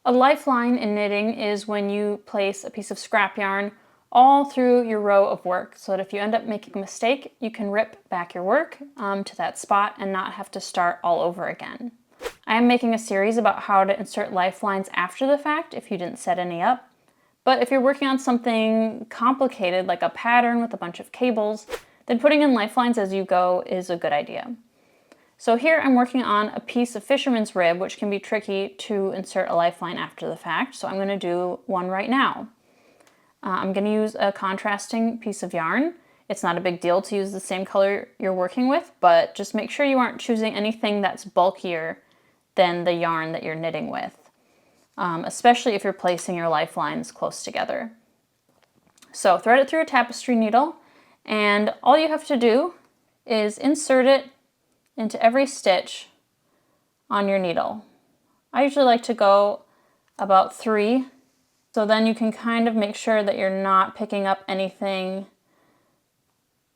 A lifeline in knitting is when you place a piece of scrap yarn all through your row of work so that if you end up making a mistake, you can rip back your work to that spot and not have to start all over again. I am making a series about how to insert lifelines after the fact if you didn't set any up, but if you're working on something complicated like a pattern with a bunch of cables, then putting in lifelines as you go is a good idea. So here I'm working on a piece of fisherman's rib, which can be tricky to insert a lifeline after the fact, so I'm going to do one right now. I'm going to use a contrasting piece of yarn. It's not a big deal to use the same color you're working with, but just make sure you aren't choosing anything that's bulkier than the yarn that you're knitting with, especially if you're placing your lifelines close together. So thread it through a tapestry needle, and all you have to do is insert it into every stitch on your needle. I usually like to go about 3, so then you can kind of make sure that you're not picking up anything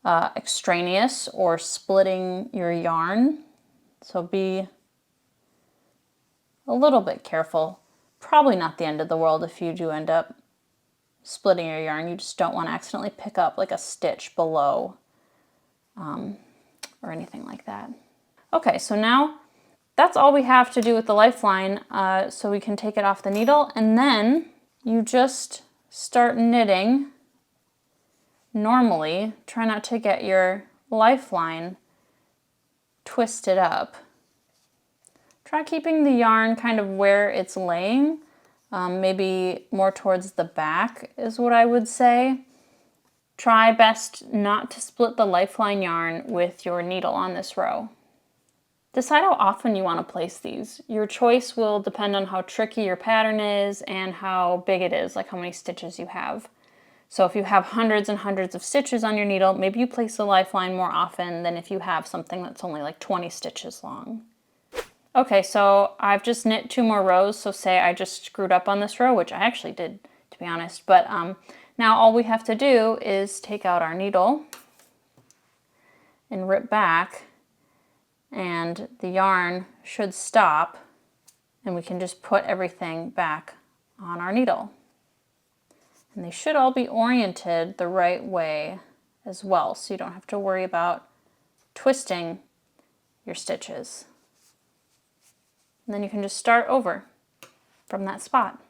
extraneous or splitting your yarn. So be a little bit careful. Probably not the end of the world if you do end up splitting your yarn. You just don't want to accidentally pick up like a stitch below or anything like that. Okay, so now that's all we have to do with the lifeline, so we can take it off the needle, and then you just start knitting normally. Try not to get your lifeline twisted up. Try keeping the yarn kind of where it's laying, maybe more towards the back is what I would say. Try best not to split the lifeline yarn with your needle on this row. Decide how often you want to place these. Your choice will depend on how tricky your pattern is and how big it is, like how many stitches you have. So if you have hundreds and hundreds of stitches on your needle, maybe you place the lifeline more often than if you have something that's only like 20 stitches long. Okay, so I've just knit 2 more rows, so say I just screwed up on this row, which I actually did, to be honest, but now all we have to do is take out our needle and rip back, and the yarn should stop, and we can just put everything back on our needle. And they should all be oriented the right way as well, so you don't have to worry about twisting your stitches. And then you can just start over from that spot.